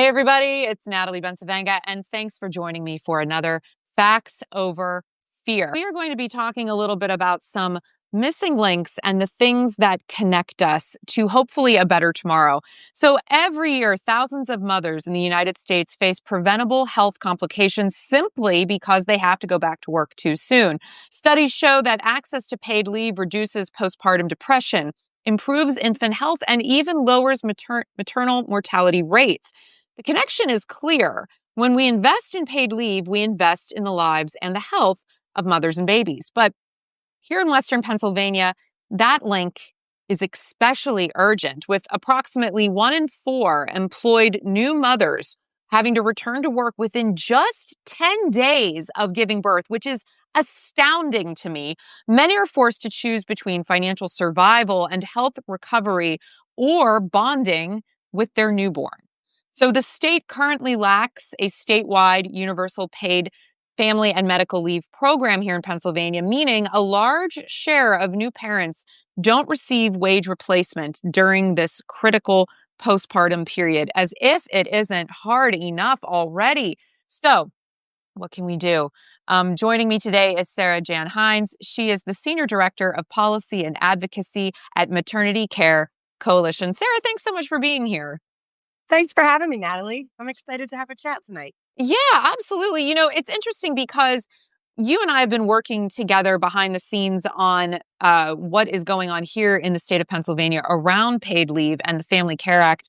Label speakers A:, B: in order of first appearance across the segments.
A: Hey, everybody, it's Natalie Bencavanga, and thanks for joining me for another Facts Over Fear. We are going to be talking a little bit about some missing links and the things that connect us to hopefully a better tomorrow. So every year, thousands of mothers in the United States face preventable health complications simply because they have to go back to work too soon. Studies show that access to paid leave reduces postpartum depression, improves infant health, and even lowers maternal mortality rates. The connection is clear. When we invest in paid leave, we invest in the lives and the health of mothers and babies. But here in Western Pennsylvania, that link is especially urgent, with approximately 1 in 4 employed new mothers having to return to work within just 10 days of giving birth, which is astounding to me. Many are forced to choose between financial survival and health recovery or bonding with their newborn. So the state currently lacks a statewide universal paid family and medical leave program here in Pennsylvania, meaning a large share of new parents don't receive wage replacement during this critical postpartum period, as if it isn't hard enough already. So what can we do? Joining me today is Sarah Jan Hines. She is the Senior Director of Policy and Advocacy at Maternity Care Coalition. Sarah, thanks so much for being here.
B: Thanks for having me, Natalie. I'm excited to have a chat tonight.
A: Yeah, absolutely. It's interesting because you and I have been working together behind the scenes on what is going on here in the state of Pennsylvania around paid leave and the Family Care Act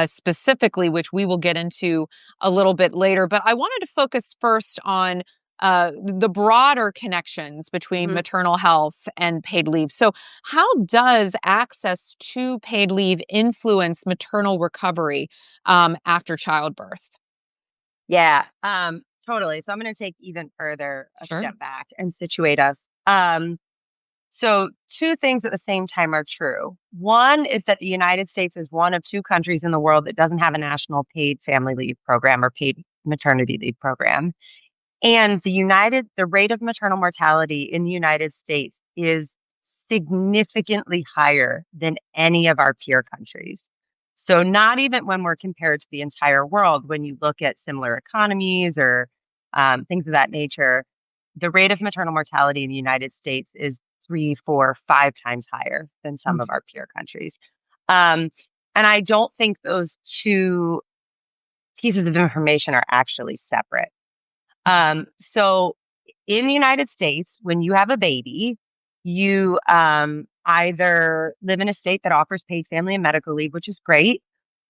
A: specifically, which we will get into a little bit later. But I wanted to focus first on the broader connections between maternal health and paid leave. So how does access to paid leave influence maternal recovery after childbirth?
B: Yeah, totally. So I'm going to take even further a step back and situate us. So two things at the same time are true. One is that the United States is one of 2 countries in the world that doesn't have a national paid family leave program or paid maternity leave program. And the rate of maternal mortality in the United States is significantly higher than any of our peer countries. So not even when we're compared to the entire world, when you look at similar economies or things of that nature, the rate of maternal mortality in the United States is 3, 4, 5 times higher than some of our peer countries. And I don't think those two pieces of information are actually separate. So in the United States, when you have a baby, you either live in a state that offers paid family and medical leave, which is great,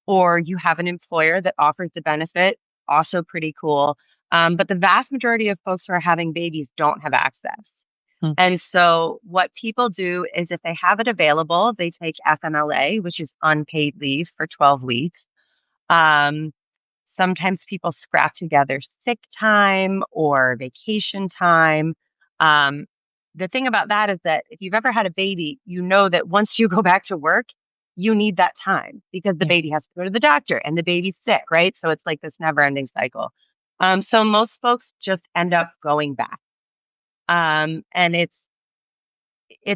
B: or you have an employer that offers the benefit, also pretty cool. But the vast majority of folks who are having babies don't have access. And so what people do is if they have it available, they take FMLA, which is unpaid leave for 12 weeks. Sometimes people scrap together sick time or vacation time. The thing about that is that if you've ever had a baby, you know that once you go back to work, you need that time because the baby has to go to the doctor and the baby's sick, right? So it's like this never ending cycle. So most folks just end up going back. And it's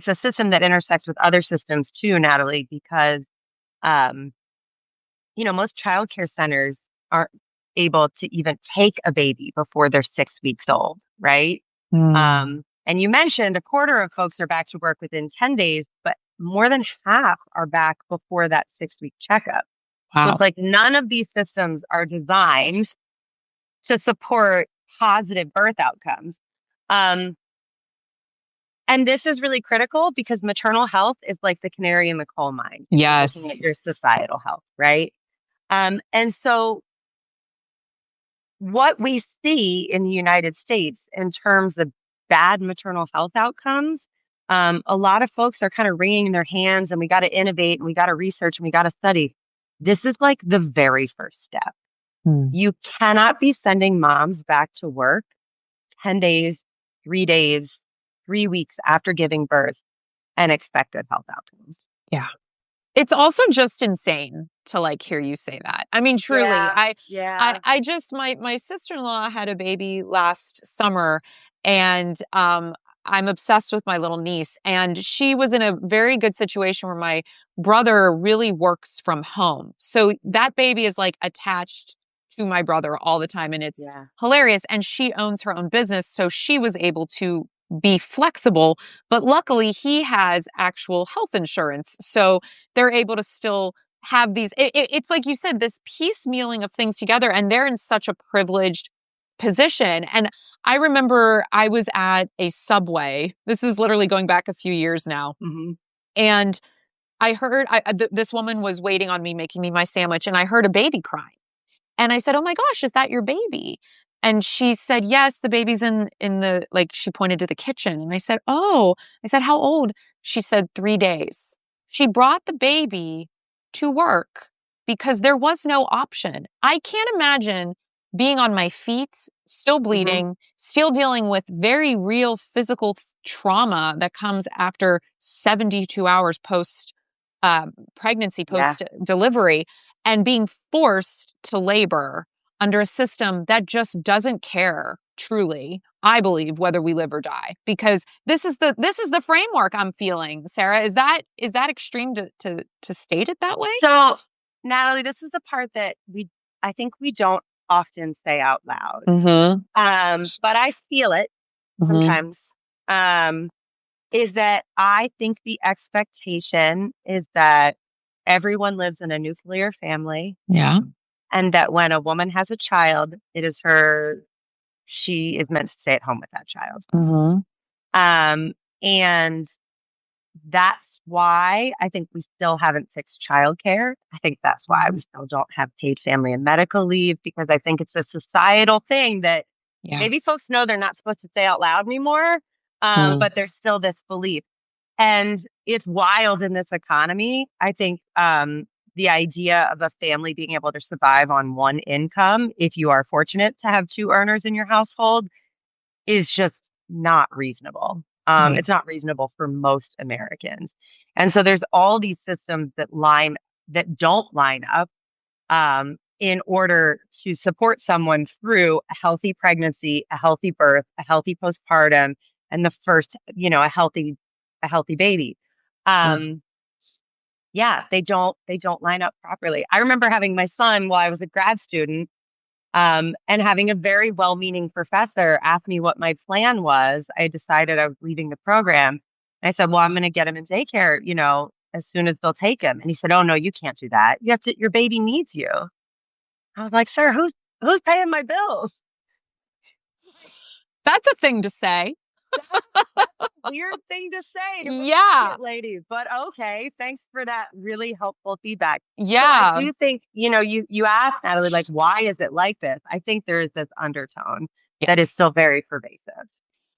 B: a system that intersects with other systems too, Natalie, because, most childcare centers aren't able to even take a baby before they're 6 weeks old, right? And you mentioned a quarter of folks are back to work within 10 days, but more than half are back before that 6-week checkup.
A: Wow.
B: So it's like none of these systems are designed to support positive birth outcomes. And this is really critical because maternal health is like the canary in the coal mine.
A: Yes.
B: Looking at your societal health, right? And so what we see in the United States in terms of bad maternal health outcomes, a lot of folks are kind of wringing their hands and we got to innovate and we got to research and we got to study. This is like the very first step. You cannot be sending moms back to work 10 days, 3 days, 3 weeks after giving birth and expect good health outcomes.
A: Yeah. It's also just insane to hear you say that. I mean, truly, I just, my sister-in-law had a baby last summer and, I'm obsessed with my little niece, and she was in a very good situation where my brother really works from home. So that baby is attached to my brother all the time, and it's
B: Yeah.
A: hilarious. And she owns her own business, so she was able to be flexible, but luckily he has actual health insurance, so they're able to still have these it's like you said, this piecemealing of things together, and they're in such a privileged position. And I remember I was at a Subway. This is literally going back a few years now.
B: Mm-hmm.
A: And I heard this woman was waiting on me, making me my sandwich, and I heard a baby crying. And I said, "Oh my gosh, is that your baby?" And she said, "Yes, the baby's in the," like, she pointed to the kitchen. And I said, "Oh." I said, "How old?" She said, "3 days." She brought the baby to work because there was no option. I can't imagine being on my feet, still
B: Mm-hmm.
A: bleeding, still dealing with very real physical trauma that comes after 72 hours post pregnancy,
B: Yeah.
A: post delivery, and being forced to labor under a system that just doesn't care, truly, I believe, whether we live or die. Because this is the framework I'm feeling. Sarah, is that extreme to state it that way?
B: So, Natalie, this is the part that I think we don't often say out loud.
A: Mm-hmm.
B: But I feel it
A: Mm-hmm.
B: sometimes. Um, is that I think the expectation is that everyone lives in a nuclear family,
A: Yeah.
B: and that when a woman has a child, she is meant to stay at home with that child.
A: Mm-hmm.
B: And that's why I think we still haven't fixed childcare. I think that's why we still don't have paid family and medical leave, because I think it's a societal thing that
A: Yeah.
B: maybe folks know they're not supposed to say out loud anymore.
A: Mm.
B: But there's still this belief. And it's wild in this economy. I think the idea of a family being able to survive on one income, if you are fortunate to have two earners in your household, is just not reasonable.
A: Right.
B: It's not reasonable for most Americans. And so there's all these systems that don't line up in order to support someone through a healthy pregnancy, a healthy birth, a healthy postpartum, and the first, a healthy baby.
A: Mm.
B: Yeah, they don't line up properly. I remember having my son while I was a grad student, and having a very well-meaning professor ask me what my plan was. I decided I was leaving the program. And I said, "Well, I'm going to get him in daycare, as soon as they'll take him." And he said, "Oh no, you can't do that. Your baby needs you." I was like, "Sir, who's paying my bills?"
A: That's a thing to say.
B: That's a weird thing to say to a
A: Yeah.
B: market lady, but okay. Thanks for that really helpful feedback. So I
A: Yeah.
B: do think, you asked, Natalie, like, why is it like this? I think there is this undertone
A: Yeah.
B: that is still very pervasive.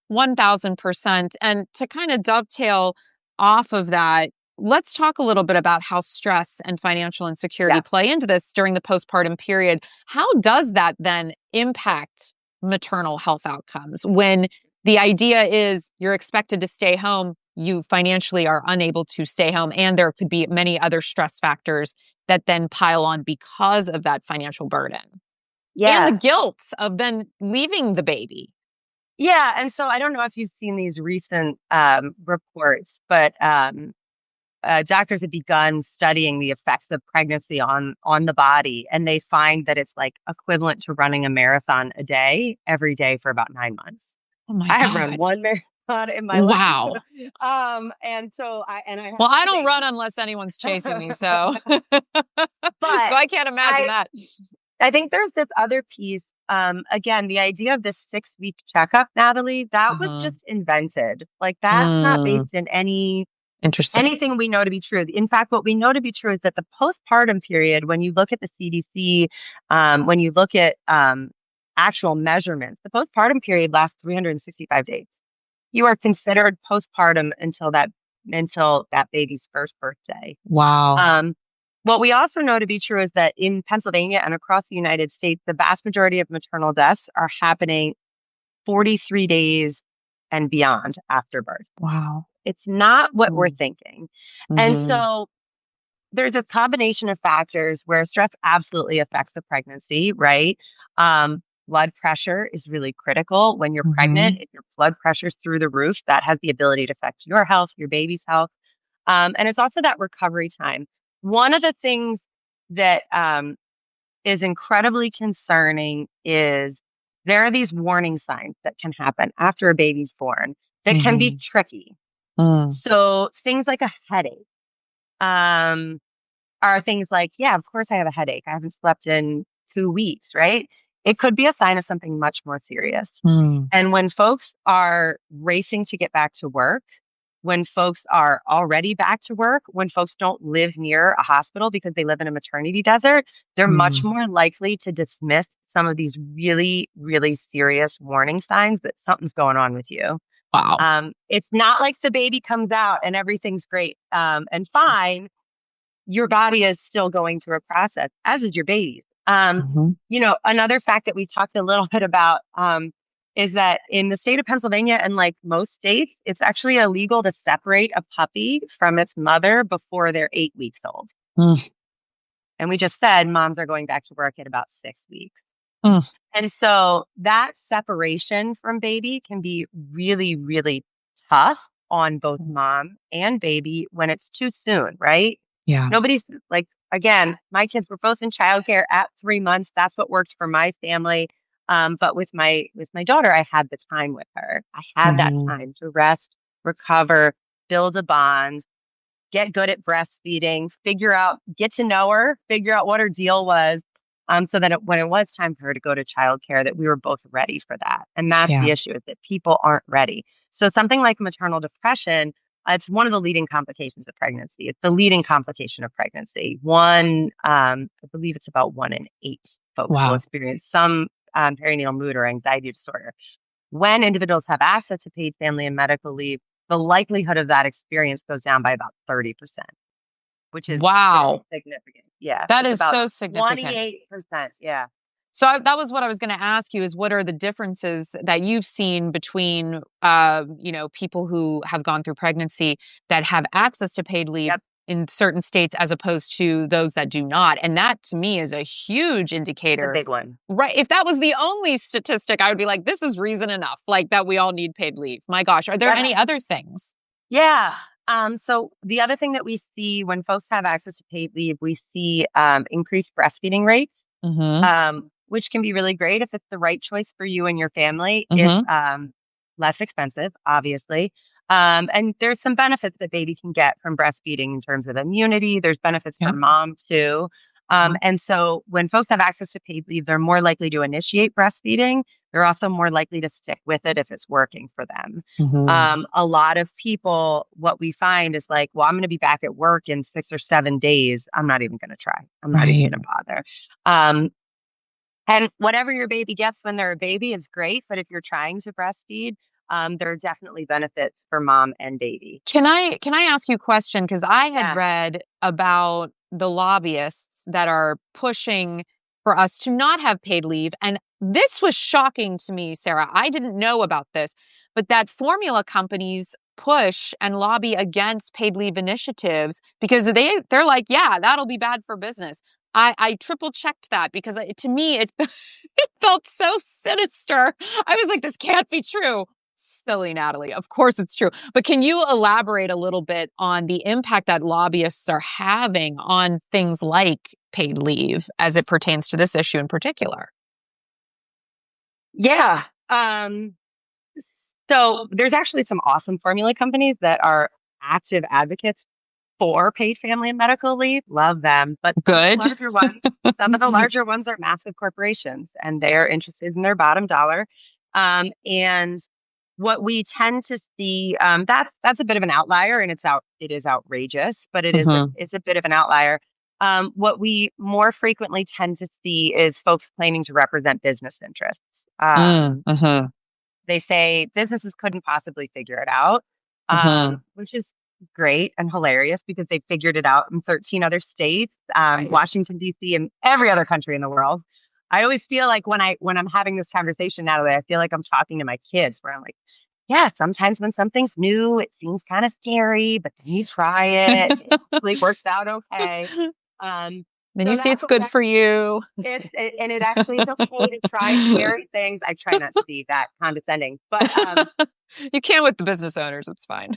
A: 1000%. And to kind of dovetail off of that, let's talk a little bit about how stress and financial insecurity
B: Yeah.
A: play into this during the postpartum period. How does that then impact maternal health outcomes when the idea is you're expected to stay home, you financially are unable to stay home, and there could be many other stress factors that then pile on because of that financial burden and the
B: Yeah.
A: guilt of then leaving the baby?
B: Yeah. And so I don't know if you've seen these recent reports, but doctors have begun studying the effects of pregnancy on the body, and they find that it's like equivalent to running a marathon a day every day for about 9 months.
A: Oh my
B: I have run
A: God.
B: one marathon in my life.
A: Wow.
B: And so I have
A: Well, I
B: two
A: don't run
B: babies.
A: unless anyone's chasing me, so so
B: But
A: I can't imagine
B: I
A: that.
B: I think there's this other piece. Again, the idea of this 6-week checkup, Natalie, that was
A: Mhm.
B: just invented. Like, that's not
A: Mm,
B: based in
A: interesting.
B: anything we know to be true. In fact, what we know to be true is that the postpartum period, when you look at the CDC, when you look at actual measurements, the postpartum period lasts 365 days. You are considered postpartum until that baby's first birthday.
A: Wow.
B: Um, what we also know to be true is that in Pennsylvania and across the United States, the vast majority of maternal deaths are happening 43 days and beyond after birth.
A: Wow.
B: It's not what we're
A: Mm.
B: thinking. And
A: Mhm.
B: so there's a combination of factors where stress absolutely affects the pregnancy, right? Blood pressure is really critical when you're pregnant.
A: Mhm.
B: If your blood pressure's through the roof, that has the ability to affect your health, your baby's health. And it's also that recovery time. One of the things that is incredibly concerning is there are these warning signs that can happen after a baby's born that can be tricky. So things like a headache are things like, yeah, of course I have a headache. I haven't slept in 2 weeks, right? It could be a sign of something much more serious. And when folks are racing to get back to work, when folks are already back to work, when folks don't live near a hospital because they live in a maternity desert, they're much more likely to dismiss some of these really, really serious warning signs that something's going on with you.
A: Wow.
B: It's not like the baby comes out and everything's great and fine. Your body is still going through a process, as is your baby's. Another fact that we talked a little bit about is that in the state of Pennsylvania and like most states, it's actually illegal to separate a puppy from its mother before they're 8 weeks old. And we just said moms are going back to work at about 6 weeks. And so that separation from baby can be really, really tough on both mom and baby when it's too soon, right?
A: Yeah.
B: Nobody's like, again, my kids were both in childcare at 3 months. That's what worked for my family. But with my daughter, I had the time with her. I had that time to rest, recover, build a bond, get good at breastfeeding, get to know her, figure out what her deal was. So that when it was time for her to go to childcare, that we were both ready for that. And that's the issue, is that people aren't ready. So something like maternal depression, it's one of the leading complications of pregnancy. It's the leading complication of pregnancy. I believe it's about 1 in 8 folks will experience some perinatal mood or anxiety disorder. When individuals have access to paid family and medical leave, the likelihood of that experience goes down by about 30%, which is significant. Yeah.
A: That is so significant.
B: 28%. Yeah.
A: So that was what I was going to ask you, is what are the differences that you've seen between, people who have gone through pregnancy that have access to paid leave in certain states as opposed to those that do not? And that to me is a huge indicator.
B: It's a big one.
A: Right. If that was the only statistic, I would be like, this is reason enough, like that we all need paid leave. My gosh. Are there any other things?
B: Yeah. So the other thing that we see when folks have access to paid leave, we see increased breastfeeding rates, which can be really great if it's the right choice for you and your family. It's less expensive, obviously. And there's some benefits that baby can get from breastfeeding in terms of immunity. There's benefits for mom too. And so when folks have access to paid leave, they're more likely to initiate breastfeeding. They're also more likely to stick with it if it's working for them. A lot of people, what we find is like, well, I'm going to be back at work in 6 or 7 days. I'm not even going to try. I'm not even going to bother. And whatever your baby gets when they're a baby is great. But if you're trying to breastfeed, there are definitely benefits for mom and baby.
A: Can I ask you a question? Because I had read about the lobbyists that are pushing for us to not have paid leave. And this was shocking to me, Sarah. I didn't know about this, but that formula companies push and lobby against paid leave initiatives because they're like, yeah, that'll be bad for business. I triple checked that because to me, it felt so sinister. I was like, this can't be true. Silly Natalie. Of course it's true. But can you elaborate a little bit on the impact that lobbyists are having on things like paid leave as it pertains to this issue in particular?
B: Yeah. So there's actually some awesome formula companies that are active advocates for paid family and medical leave. Love them. But
A: good.
B: Some of the larger ones are massive corporations and they're interested in their bottom dollar. And what we tend to see, that's a bit of an outlier, and it is outrageous, but it's a bit of an outlier. What we more frequently tend to see is folks claiming to represent business interests. They say businesses couldn't possibly figure it out, which is great and hilarious because they figured it out in 13 other states, Washington, D.C., and every other country in the world. I always feel like when I'm having this conversation, Natalie, I feel like I'm talking to my kids where I'm like, yeah, sometimes when something's new, it seems kind of scary, but then you try it, it actually works out okay.
A: Then you see it's good for you.
B: It actually is okay to try scary things. I try not to be that condescending, but
A: you can with the business owners. It's fine.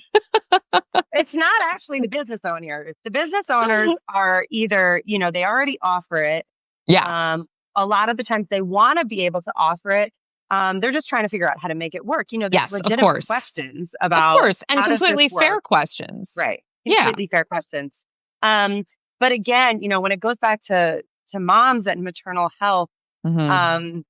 B: It's not actually the business owners. The business owners are either, they already offer it.
A: Yeah.
B: A lot of the times they want to be able to offer it. They're just trying to figure out how to make it work. There's
A: Yes, of
B: legitimate
A: course.
B: questions
A: Of
B: about
A: course. And
B: how does this
A: completely fair
B: work?
A: questions.
B: Right.
A: Yeah.
B: Completely fair questions. But again, when it goes back to moms and maternal health, um,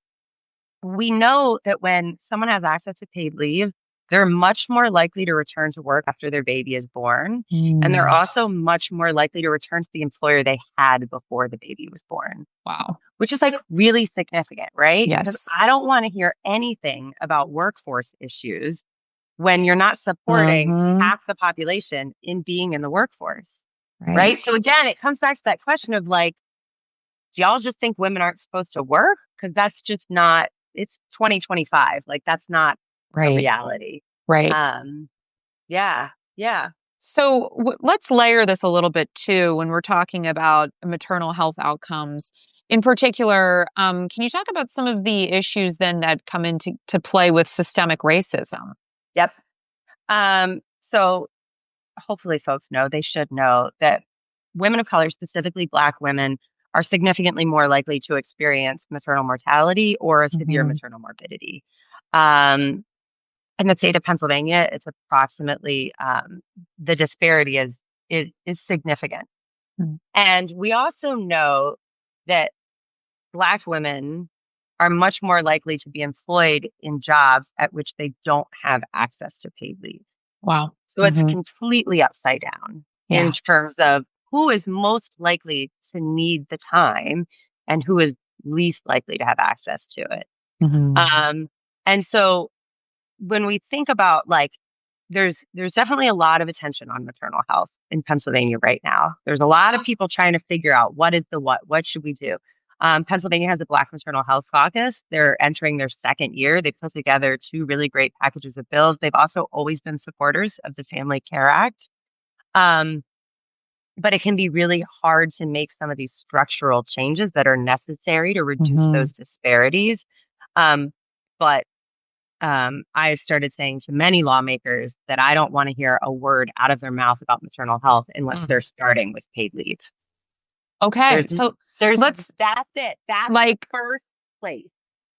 B: we know that when someone has access to paid leave, they're much more likely to return to work after their baby is born. And they're also much more likely to return to the employer they had before the baby was born.
A: Wow.
B: Which is like really significant, right? Because
A: Yes.
B: I don't want to hear anything about workforce issues when you're not supporting half the population in being in the workforce. Right. So again, it comes back to that question of like, do y'all just think women aren't supposed to work? Because that's just not, it's 2025. Like that's not a reality.
A: Right.
B: Yeah. Yeah.
A: So let's layer this a little bit too when we're talking about maternal health outcomes. In particular, can you talk about some of the issues then that come into play with systemic racism?
B: Yep. So hopefully folks know, they should know that women of color, specifically Black women, are significantly more likely to experience maternal mortality or a severe maternal morbidity. In the state of Pennsylvania, it's approximately the disparity is significant. And we also know that Black women are much more likely to be employed in jobs at which they don't have access to paid leave.
A: Wow.
B: So it's completely upside down in terms of who is most likely to need the time and who is least likely to have access to it. And so when we think about like, there's definitely a lot of attention on maternal health in Pennsylvania right now. There's a lot of people trying to figure out what should we do? Pennsylvania has a Black Maternal Health Caucus. They're entering their second year. They put together two really great packages of bills. They've also always been supporters of the Family Care Act. But it can be really hard to make some of these structural changes that are necessary to reduce those disparities. But I started saying to many lawmakers that I don't want to hear a word out of their mouth about maternal health unless they're starting with paid leave.
A: Okay.
B: That's it. That's like first place.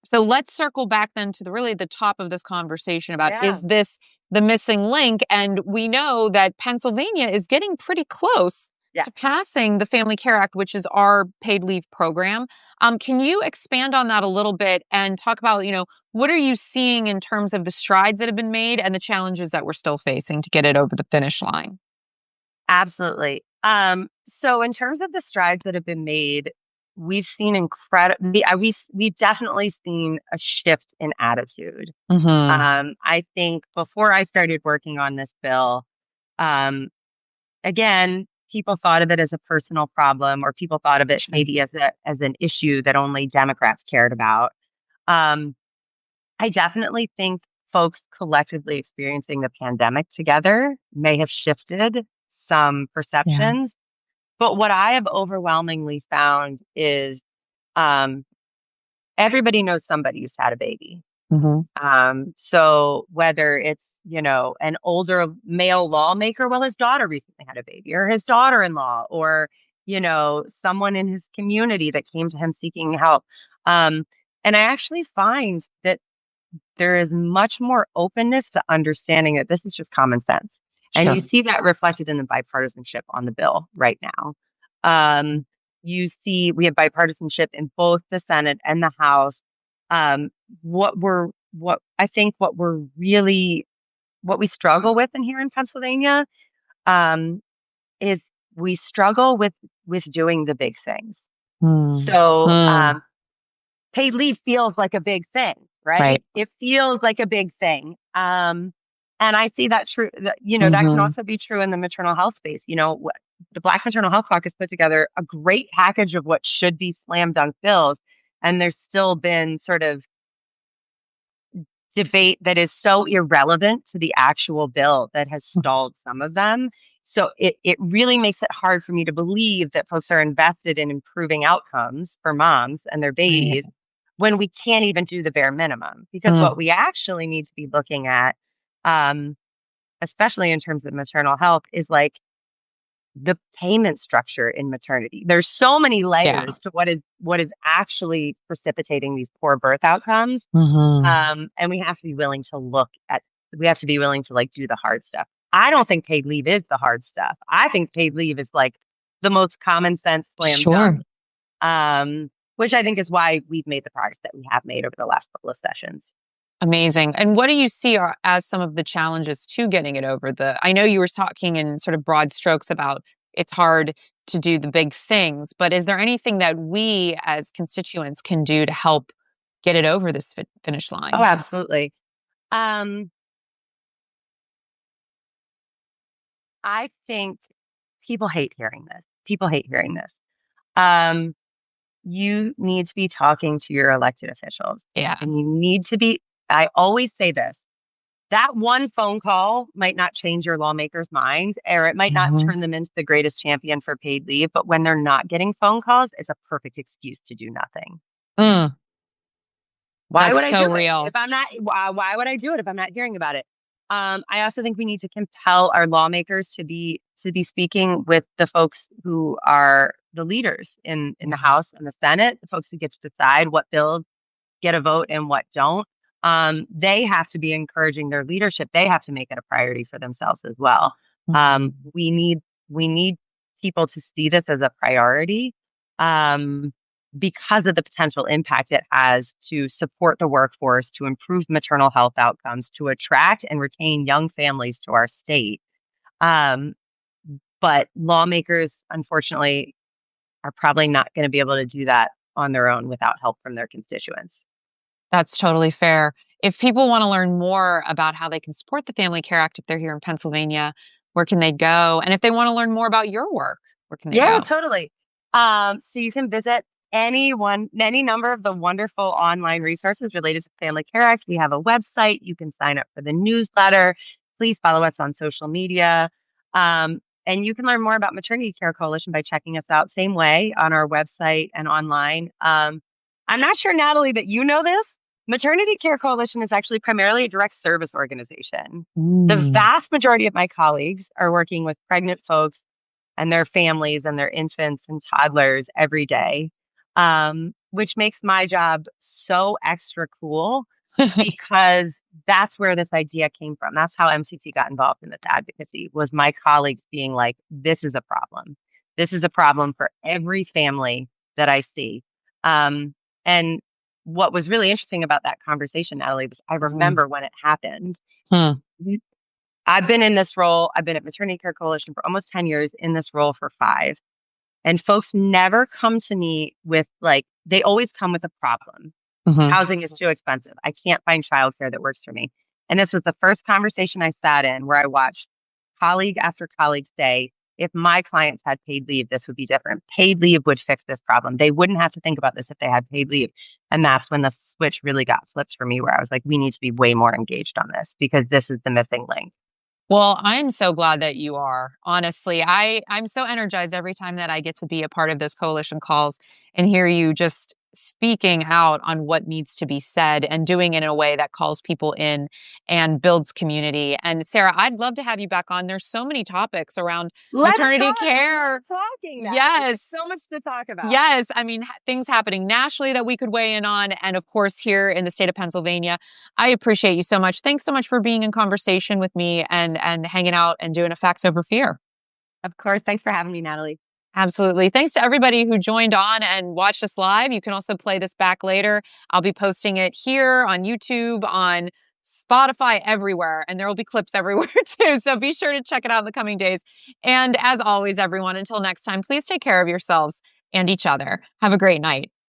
A: So let's circle back then to the top of this conversation about is this the missing link? And we know that Pennsylvania is getting pretty close to passing the Family Care Act, which is our paid leave program. Can you expand on that a little bit and talk about, what are you seeing in terms of the strides that have been made and the challenges that we're still facing to get it over the finish line?
B: Absolutely. So in terms of the strides that have been made, we've seen we've definitely seen a shift in attitude. I think before I started working on this bill, again, people thought of it as a personal problem, or people thought of it maybe as an issue that only Democrats cared about. I definitely think folks collectively experiencing the pandemic together may have shifted some perceptions. But what I have overwhelmingly found is everybody knows somebody who's had a baby. So whether it's, an older male lawmaker, well, his daughter recently had a baby, or his daughter-in-law, or, someone in his community that came to him seeking help. And I actually find that there is much more openness to understanding that this is just common sense. And you see that reflected in the bipartisanship on the bill right now. You see we have bipartisanship in both the Senate and the House. What we struggle with in here in Pennsylvania is we struggle with doing the big things. So paid leave feels like a big thing, right? It feels like a big thing. And I see that true, that can also be true in the maternal health space. The Black Maternal Health Caucus put together a great package of what should be slam dunk bills. And there's still been sort of debate that is so irrelevant to the actual bill that has stalled some of them. So it really makes it hard for me to believe that folks are invested in improving outcomes for moms and their babies when we can't even do the bare minimum. Because what we actually need to be looking at, especially in terms of maternal health, is like, the payment structure in maternity. There's so many layers to what is actually precipitating these poor birth outcomes. And we have to be willing to like do the hard stuff. I don't think paid leave is the hard stuff. I think paid leave is like the most common sense slam dunk. Which I think is why we've made the progress that we have made over the last couple of sessions.
A: Amazing. And what do you see as some of the challenges to getting it over I know you were talking in sort of broad strokes about it's hard to do the big things, but is there anything that we as constituents can do to help get it over this finish line?
B: Oh, absolutely. I think people hate hearing this. You need to be talking to your elected officials.
A: Yeah.
B: And you need to be, I always say this, that one phone call might not change your lawmaker's mind, or it might not turn them into the greatest champion for paid leave. But when they're not getting phone calls, it's a perfect excuse to do nothing. Why would I do it if I'm not? Why would I do it if I'm not hearing about it? I also think we need to compel our lawmakers to be speaking with the folks who are the leaders in the House and the Senate, the folks who get to decide what bills get a vote and what don't. They have to be encouraging their leadership. They have to make it a priority for themselves as well. We need people to see this as a priority because of the potential impact it has to support the workforce, to improve maternal health outcomes, to attract and retain young families to our state. But lawmakers, unfortunately, are probably not going to be able to do that on their own without help from their constituents.
A: That's totally fair. If people want to learn more about how they can support the Family Care Act if they're here in Pennsylvania, where can they go? And if they want to learn more about your work, where can they go?
B: Yeah, totally. So you can visit any number of the wonderful online resources related to the Family Care Act. We have a website. You can sign up for the newsletter. Please follow us on social media. And you can learn more about Maternity Care Coalition by checking us out same way on our website and online. I'm not sure, Natalie, that you know this. Maternity Care Coalition is actually primarily a direct service organization. The vast majority of my colleagues are working with pregnant folks and their families and their infants and toddlers every day, which makes my job so extra cool because that's where this idea came from. That's how MCT got involved in this advocacy, was my colleagues being like, this is a problem. This is a problem for every family that I see. And what was really interesting about that conversation, Natalie, was I remember when it happened. I've been in this role. I've been at Maternity Care Coalition for almost 10 years, in this role for 5. And folks never come to me with they always come with a problem. Housing is too expensive. I can't find childcare that works for me. And this was the first conversation I sat in where I watched colleague after colleague say, if my clients had paid leave, this would be different. Paid leave would fix this problem. They wouldn't have to think about this if they had paid leave. And that's when the switch really got flipped for me, where I was like, we need to be way more engaged on this because this is the missing link.
A: Well, I'm so glad that you are. Honestly, I'm so energized every time that I get to be a part of those coalition calls and hear you just speaking out on what needs to be said and doing it in a way that calls people in and builds community. And Sarah, I'd love to have you back on. There's so many topics around maternity care.
B: Yes. There's so much to talk about.
A: Yes. I mean, things happening nationally that we could weigh in on. And of course, here in the state of Pennsylvania. I appreciate you so much. Thanks so much for being in conversation with me and hanging out and doing a Facts Over Fear.
B: Of course. Thanks for having me, Natalie.
A: Absolutely. Thanks to everybody who joined on and watched us live. You can also play this back later. I'll be posting it here on YouTube, on Spotify, everywhere. And there will be clips everywhere too. So be sure to check it out in the coming days. And as always, everyone, until next time, please take care of yourselves and each other. Have a great night.